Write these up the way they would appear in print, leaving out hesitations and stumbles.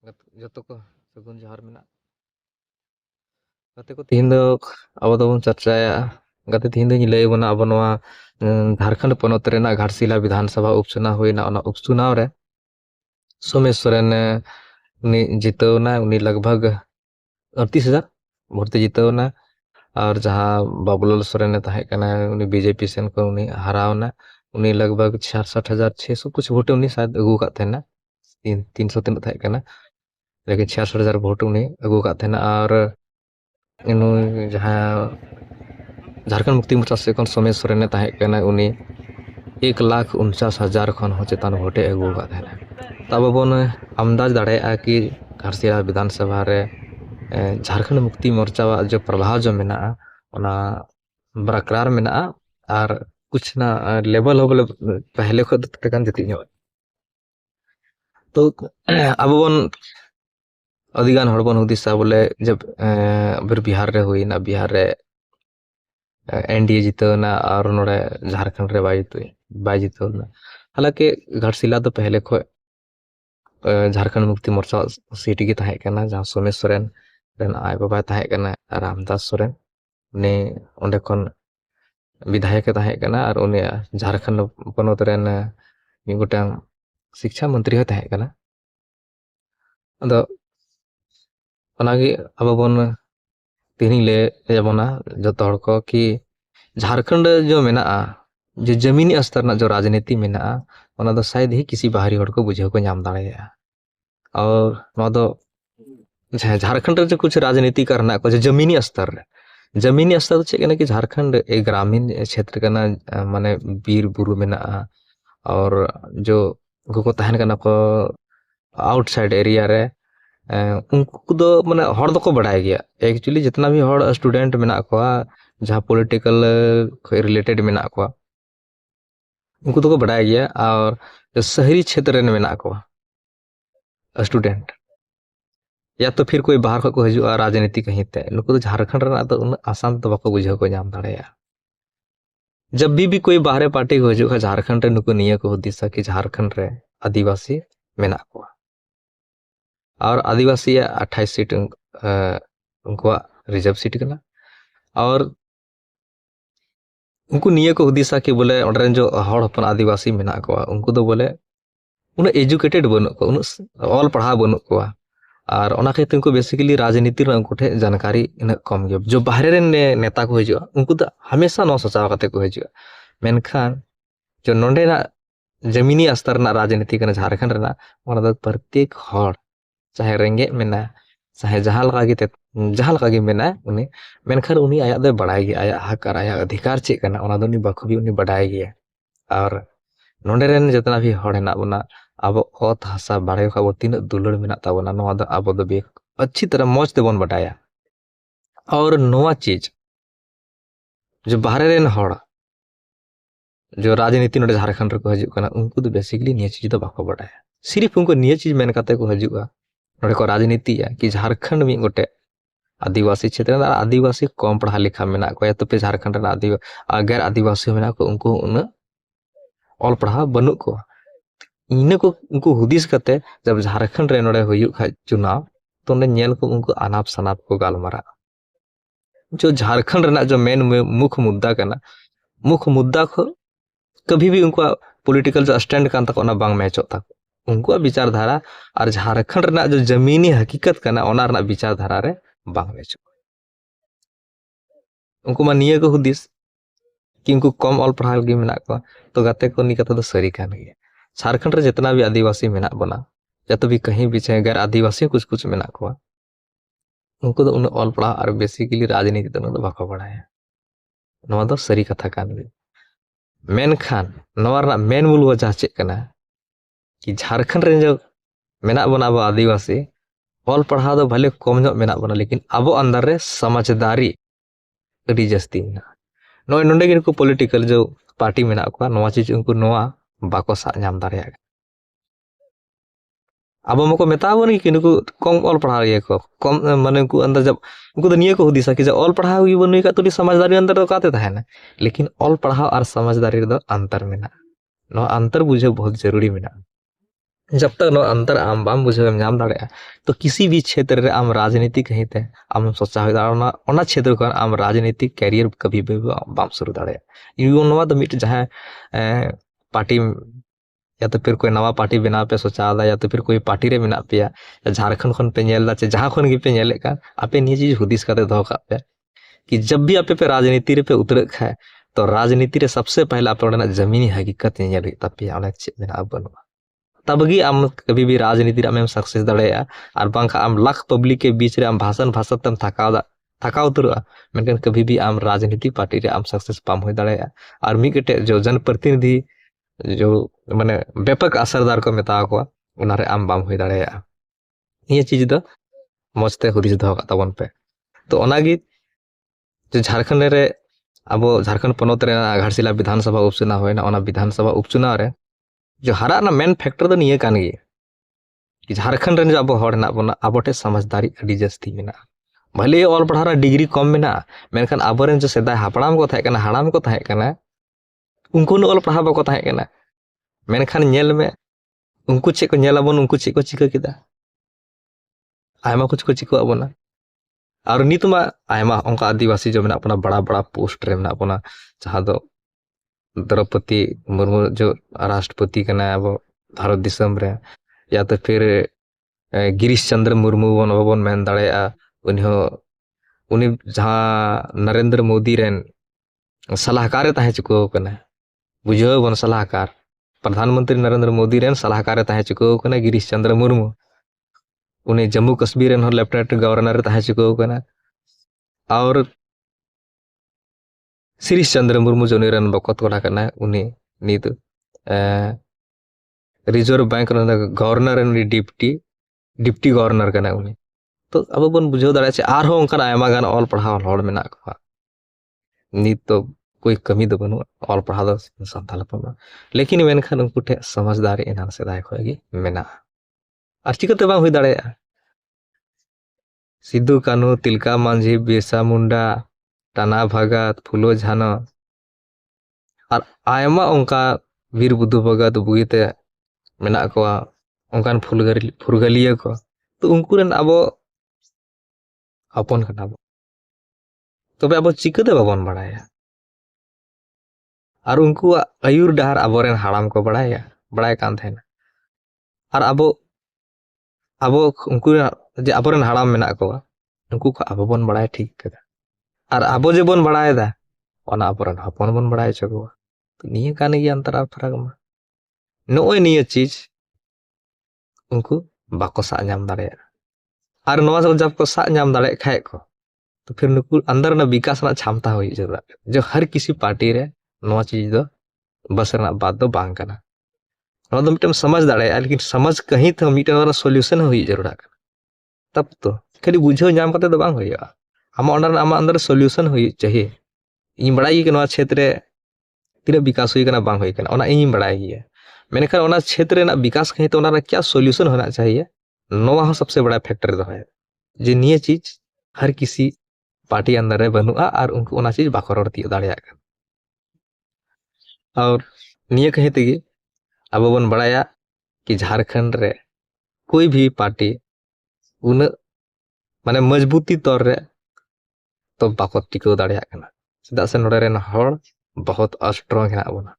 ᱡᱚᱛᱚ ᱠᱚ ᱥᱟᱹᱜᱩᱱ ᱡᱚᱦᱟᱨ ᱢᱮᱱᱟᱜ ᱜᱟᱛᱮ ᱠᱚ ᱛᱤᱦᱤᱧ ᱫᱚ ᱟᱵᱚ ᱫᱚᱵᱚᱱ ᱪᱟᱨᱪᱟᱭᱟ ᱜᱟᱛᱮ ᱛᱤᱦᱤᱧ ᱫᱚᱧ ᱞᱟᱹᱭ ᱟᱵᱚᱱᱟ ᱟᱵᱚ ᱱᱚᱣᱟ ঝাড়খণ্ড ᱯᱚᱱᱚᱛ ᱨᱮᱱᱟᱜ ᱜᱷᱟᱴᱥᱤᱞᱟ ᱵᱤᱫᱷᱟᱱ ᱥᱚᱵᱷᱟ ᱩᱯᱪᱩᱱᱟᱣ ᱦᱩᱭᱱᱟ ᱚᱱᱟ ᱩᱯᱪᱩᱱᱟᱣ ᱨᱮ ᱥᱳᱢᱮश ᱥᱚᱨᱮᱱ उनी जितवना उनी लगभग 38,000 वोट ते जितवना और जहाँ बाबूलाल सोरेन ने तहे कना उनी बीजेपी सेन को उनी हरावना उनी लगभग 66,600 कुछ वोट उनी शायद अगू का थे ना 300 तीन तहे कना लेकिन 66,000 वोट उनी अगू का थे ना और जहाँ झारखंड मुक्ति मोर्चा से खन सोमेश सोरेन ने तहे कना उनी 1,49,000 खन हो चेतान वोटे अगू का थे ना तब बन अंदाज दाड़ेगा कि घाटशिला विधानसभा रे झारखंड मुक्ति मोर्चा जो प्रभाव जो मेना ओना बरकरार मेना और कुछ ना लेवल हो बोले पहले खुद तकन जती तो अब बन अधिगान हड़बन हुदिसा बोले जब फिर बिहार रे हुई ना बिहार रे एनडीए जितना और नोड़े झारखंड रे बाई जितना हालांकि घाटशिला तो पहले खो झारखंड मुक्ति मोर्चा सीट की तहे कना जहाँ सोमेश सोरेन रेन आय बाबा तहे कना रामदास सोरेन ने ओंडे खन विधायक तहे कना और उनी झारखंड पनोत रेन गोटांग शिक्षा मंत्री हो तहे कना अदो ओनागी अब बन तीन ले जबना जतो हड़ को कि झारखंड जो मेना जो जमीनी स्तर ना जो राजनीति मेना ओना दो शायद ही किसी बाहरी हड़ को बुझे को नाम दाड़ेया और नवा दो झारखंड जो कुछ राजनीति करना को जमीनी स्तर तो चेक कि झारखंड एक ग्रामीण क्षेत्र का माने बीर बुरु मेना और जो को तहन कना को आउटसाइड एरिया रे उनको दो माने हड़ दो को बढ़ाई गया एक्चुअली जितना भी हड़ स्टूडेंट मेना को जहाँ पॉलिटिकल रिलेटेड मेना को उनको तो को बढ़ाई गया और जो शहरी क्षेत्र में मेना को स्टूडेंट या तो फिर कोई बाहर को हजू राजनीति कहीं ते नुको तो झारखंड रना तो उन आसाम तो बाको बुझे को नाम दाड़ेया जब भी कोई बाहरे पार्टी को हजू झारखंड रे नुको निया को दिशा कि झारखंड रे आदिवासी मेना को और आदिवासी 28 सीट उनको रिजर्व सीट कना और उनको निया को दिशा कि बोले ओडरेन जो हड़ हपन आदिवासी मेना को उनको तो बोले उन एजुकेटेड बनु को उन ऑल पढ़ा बनु को और ओना खातिर उनको बेसिकली राजनीति रे उनको ठे जानकारी इन कम गयो जो बाहर रे नेता को हजू उनको तो हमेशा न सचाव कते को हजू मेनखान जो नोंडे ना जमीनी स्तर ना राजनीति कना झारखंड रे ना ओना दो प्रत्येक हड़ चाहे रेंगे मेना चाहे जहां लगा गे मेना उनी मेनखान उनी आया दे बढ़ाई गया आया हक और आया अधिकार चे कना ओना दो उनी बखबी उनी बढ़ाई गया और नोंडे रेन जितना भी हड़ हेना बना अब ओत हासा बाड़े का तीन दुलड़ मेना ताबना नवा दो अब दो भी अच्छी तरह मौज ते बन बटाया और नवा चीज जो बाहर रेन हड़ जो राजनीति नोडे झारखंड रे को हजू कना उनको तो बेसिकली निया चीज तो बाको बटाया सिर्फ उनको निया चीज मेन काते को हजूगा नोडे को राजनीति है कि झारखंड में गोटे आदिवासी क्षेत्र आदिवासी कम पढ़ा लिखा मेना को या तो पे झारखंड रे आदिवासी गैर आदिवासी मेना को उनको उन ऑल पढ़ा बनु को इन को उनको हुदिस करते जब झारखंड रे नोडे हुयु खा चुनाव तो ने नेल को उनको अनाप शनाप को गालमारा जो झारखंड रे जो मेन मुख्य मुद्दा को कभी भी उनको पॉलिटिकल जो स्टैंड कान तक ओना बांग मैचो तक उनको विचारधारा और झारखंड रे जो जमीनी हकीकत कना ओना रे विचारधारा रे बांग मैचो उनको मा निये को हुदिस कि उनको कम ऑल पढ़ा गे मेना को तो गाते को नि कथा तो सरी कान गया झारखंड रे जितना भी आदिवासी मेना बना या तो भी कहीं भी चाहे गैर आदिवासी कुछ मेना को उनको तो उन ऑल पढ़ा और बेसिकली राजनीति तो बाको बढ़ाया नवा दो सरी कथा कान गया मेनखान नवा रना मेन मूल वजह चेक कना कि झारखंड रे जो मेना बना अब आदिवासी ऑल पढ़ा दो भले कम जो मेना बना लेकिन अब अंदर रे समझदारी अड़ी जस्ती मेना नोय नोंडे गिन को पॉलिटिकल जो पार्टी मेना को नवा चीज उनको नवा बाको सा नाम दाड़ेया अब मको मेताबन कि नुको कम ऑल पढ़ा ये को कम माने उनको अंदर जब उनको तो निये को हुदिसा कि जब ऑल पढ़ा हुई बनुई का तो समझदारी अंदर तो काते था ना लेकिन ऑल पढ़ा और समझदारी दो अंतर मेना नो अंतर बुझे बहुत जरूरी मेना जब तक नो अंतर आम बाम बुझे नाम दाड़े तो किसी भी क्षेत्र रे आम राजनीति कहीं ते आम सोचा हो दाड़ा ओना क्षेत्र को आम राजनीतिक कैरियर कभी भी बाम शुरू दाड़े इन नवा तो मिट जहां पार्टी या तो फिर कोई नवा पार्टी बना पे सोचा या तो फिर कोई पार्टी रे बना पे झारखंड खन पे नेल चे जहां खन पे नेले का आपे निये चीज हुदिस करते दो का पे कि जब भी आपे पे राजनीति रे पे उतर खाए तो राजनीति रे सबसे पहले आप जमीनी हकीकत नेल तापिया ओना चे बना बनुआ तबगी आम कभी भी राजनीति में सक्सेस दाड़ा और बांग आम लाख पब्लिक के बीच रे आम भाषण भाषण तम थका उतरवा मेनकन कभी भी आम राजनीतिक पार्टी रे आम सक्सेस पाम हो दाड़ा और मिटे जो जनप्रतिनिधि जो माने व्यापक असरदार को मेता को उनारे आम बाम हो दाड़ा ये चीज दो मजते हुदिस दो तबन पे तो ओनागी जो झारखंड रे अब झारखंड पनत रे घाटशिला विधानसभा उपचुनाव होना ओना विधानसभा उपचुनाव रे जो हरा ना मेन फैक्टर तो निये कान गे कि झारखंड रे जो अब हड़ ना बना अब ठे समझदारी अड़ी जस्ती मेना भले ऑल पढ़ा डिग्री कम मेना मेनखान आबरेन जो सेदाय हापड़ाम को थाहे कना हाड़ाम को थाहे कना उनको ऑल पढ़ा बाको थाहे कना मेनखान नेल में उनको चे को नेलाबन उनको चे को चिका किदा आयमा कुछ को चिको अबना और नित मा आयमा उनका आदिवासी जो मेना अपना बड़ा बड़ा पोस्ट रे मेना अपना जहां दो द्रौपदी मुर्मू जो राष्ट्रपति कना अब भारत दिसम रे या तो फिर गिरीश चंद्र मुर्मू बन बन मेन दाड़ेया उन्हीं जहां नरेंद्र मोदी रेन सलाहकार ताहे चुको कना बुझो बन सलाहकार प्रधानमंत्री नरेंद्र मोदी रेन सलाहकार ताहे चुको कना गिरीश चंद्र मुर्मू उन्हें जम्मू कश्मीर रेन लेफ्टिनेंट गवर्नर ताहे चुको कना और शिरीष चंद्र मुर्मू जो निरन बकत कोड़ा करना है उन्हें नीत reserve bank governor deputy governor करना उन्हें तो अब बन बुझाव दाड़ा चे आर हो उनका आयमा गान ऑल पढ़ाव हड़ मेना को नीत तो कोई कमी तो बनू ऑल पढ़ा सानताल पना लेकिन मेनखान उनको ठे समझदारी एनान सेदाय खोगी मेना और चिकते बांग हुई दाड़ा सिद्धू कानू तिलका मांझी बिरसा मुंडा टाना भगत फुलो झानो और आयमा उनका वीर बुद्धू भगत बुगीते मेना को उनकान फुरगलिया को तो उनको रेन अब हपन कना तबे अब चिकते बाबन बड़ाया और उनको आयुर डहार अबोरेन हाड़ाम को बड़ाय कान थे और अब उनको जे अबोरेन हाड़ाम मेना को उनको को अब बन बड़ाय ठीक कदा और अब जे बन बड़ाय दा ओना अबोरेन हपन बन बड़ाय चको तो निये कान गी अंतरा फरक मा नोय निये चीज उनको बाको सा नाम दाड़े और नवा जब को सा नाम दाड़े खाए को तो फिर नुकु अंदर ना विकास ना क्षमता हुई जरूरत जो हर किसी पार्टी रे नवा चीज दो बस रना बात दो बांग कना नवा दो मिटम समझ दाड़े लेकिन समझ कहीं तो मिटम वाला सॉल्यूशन हुई जरूरत तब तो खाली बुझो नाम करते तो बांग होया आमा अंदर सॉल्यूशन हुई चाहिए इन बड़ाई के नवा क्षेत्र तीन विकास हुई कना बांग हुई कना ओना इन बड़ाई है मैंने कहा ओना क्षेत्र ना विकास कहीं तो ओना क्या सॉल्यूशन होना चाहिए नवा हो सबसे बड़ा फैक्टर दो है जे निये चीज हर किसी पार्टी अंदर रे बनुआ और उनको ओना चीज बाको रोड दियो दाड़िया और निये कहीं तेगी अब बन बड़ाया कि झारखंड रे कोई भी पार्टी उन माने मजबूती तौर रे तो बाको टिको दाड़िया कना चेदा से नोडे रेन हड़ बहुत स्ट्रांग है बना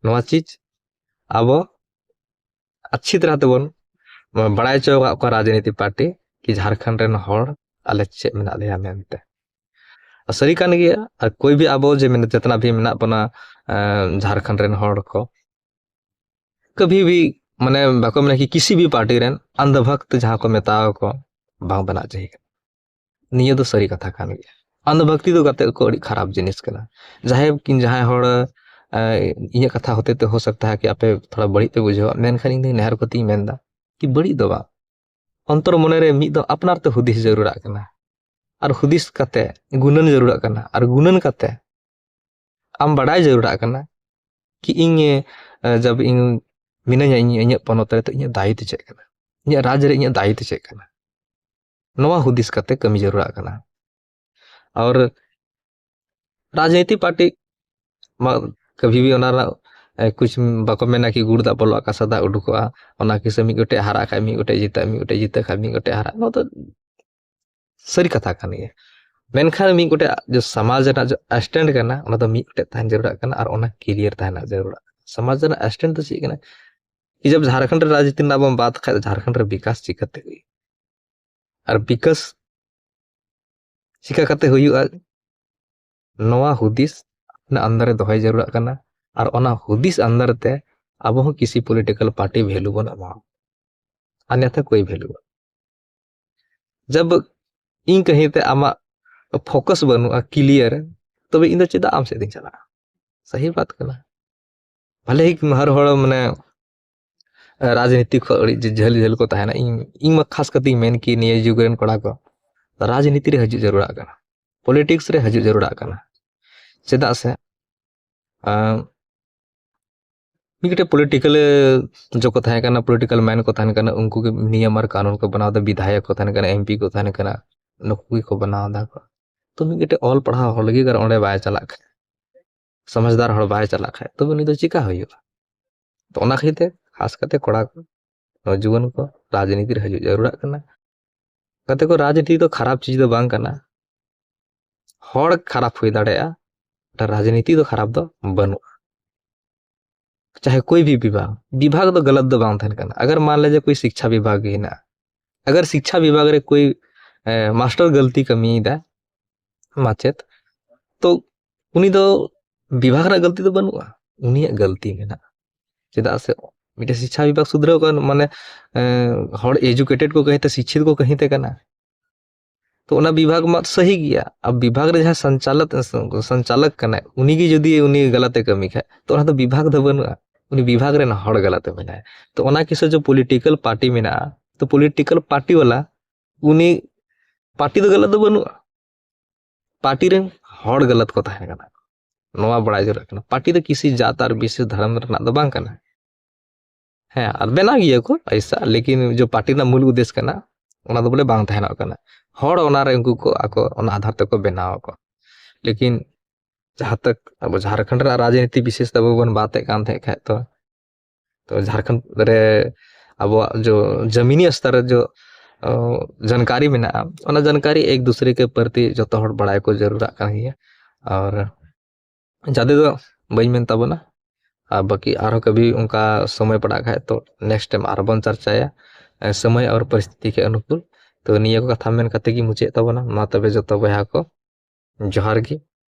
नवा चीज अब अच्छी तरह तेबन बड़ाय चो का राजनीति पार्टी कि झारखंड रेन हड़ आले चे मेना लेया मेनते सरी कान गया और कोई भी अब जे मेन जितना भी मेना बना झारखंड रेन हड़ को कभी भी माने बाको मैंने कि किसी भी पार्टी रेन अंधभक्त जहां को मेताओ को बांग बना चाहिए निये तो सरी कथा कान गया अंधभक्ति तो गते को खराब जिनिस कना जहां किन जहां हड़ ये कथा होते तो हो सकता है कि आपे थोड़ा बड़ी पे बुझो मेनखान इन नहर को ती मेनदा कि बड़ी दो बा अंतर मने रे मी दो अपनार तो हुदिस जरूरा कना और हुदिस कते गुणन जरूरा कना और गुणन कते आम बड़ाई जरूरा कना कि इन जब इन मिनाया इन पनत रे तो इन दायित्व चेक कना इन राज रे इन दायित्व चेक कना नवा हुदिस कते कमी जरूरा कना और राजनीति पार्टी कभी भी कुछ बाको मेना कि गुड़ दा बोलो का सदा उडुकोआ ओना किसे मी गोटे हारा खाय मी गोटे जीता खाय मी गोटे हारा नो तो सरी कथा कान गया मेनखान मी गोटे जो समाज रे जो स्टैंड करना ओना तो मी गोटे तहन जरूरत करना और ओना क्लियर तहना जरूरत समाज रे स्टैंड तो ची करना कि जब झारखंड रे राजनीति ना बम बात खाय झारखंड रे विकास चिकते हुई और विकास चिका कते हुयुआ नवा हुदिस ना अंदर दोहय जरूरत करना और ओना हुदिस अंदर ते अब हो किसी पॉलिटिकल पार्टी वैल्यू बन अमा अन्यथा कोई वैल्यू जब इन कहीं ते आमा फोकस बनुआ क्लियर तबे इन चेदा आम से चला सही बात करना भले ही हर हर माने राजनीति को झल झल को तहना इन खास कती मेन की निये जुगरन कोड़ा को राजनीति रे हजू जरूरत करना पॉलिटिक्स रे हजू जरूरत करना चेदा से मिगटे पॉलिटिकल जो को थाहे करना पॉलिटिकल मैन को थाने करना उनको के नियम और कानून को बनाओ दा विधायक को थाने करना एमपी को थाने करना नुकु को बनाओ दा को तो मिगटे ऑल पढ़ा हो लगी कर ओंडे बाय चला खे समझदार हड़ बाय चला खे तो उनी तो चिका होइयो तो ओना खिते खास करते कोड़ा को नौजुवान को राजनीति रे हजू जरूरत करना कते को राजनीति तो खराब चीज दो बांग करना हड़ खराब हुई दाड़ेया राजनीति तो खराब दो बनु चाहे कोई भी विभाग विभाग तो गलत दो बांग थन करना अगर मान लीजिए कोई शिक्षा विभाग ही ना अगर शिक्षा विभाग रे कोई मास्टर गलती कमी दा माचेत तो उनी दो विभाग रे गलती तो बनुआ उनी गलती में ना चेदा से मिटे शिक्षा विभाग सुधरो कर माने हड़ एजुकेटेड को कहिते शिक्षित को कहिते करना तो उना विभाग मत सही गया अब विभाग रे जहां संचालक करना उनी की यदि उनी गलत कमी खाए तो उना तो विभाग दो बनुआ उनी विभाग रे ना हड़ गलत मेना तो उना किसे जो पॉलिटिकल पार्टी मेना तो पॉलिटिकल पार्टी वाला उनी पार्टी तो गलत दो बनुआ पार्टी रे हड़ गलत को ताहे करना नवा बड़ा जरूरत करना पार्टी तो किसी जात और विशेष धर्म रना दो बांग करना है और बना गया को ऐसा लेकिन जो पार्टी ना मूल उद्देश्य करना ओना तो बोले बांग तहना करना हड़ ओना रे उनको को आको ओना आधार तक को बनाव को लेकिन जहां तक अब झारखंड रा राजनीति विशेष तब बन बातें कान थे खाए तो झारखंड रे अब जो जमीनी स्तर जो जानकारी में ना ओना जानकारी एक दूसरे के प्रति जो तो हड़ बड़ाई को जरूरत कर है और ज्यादा तो बई में तब ना बाकी आरो कभी उनका समय पड़ा खाए तो नेक्स्ट टाइम आरो बन चर्चाया समय और परिस्थिति के अनुकूल तो निया को कथा मेन कते की मुचे तब ना मा तबे जो तो बया को जोहार की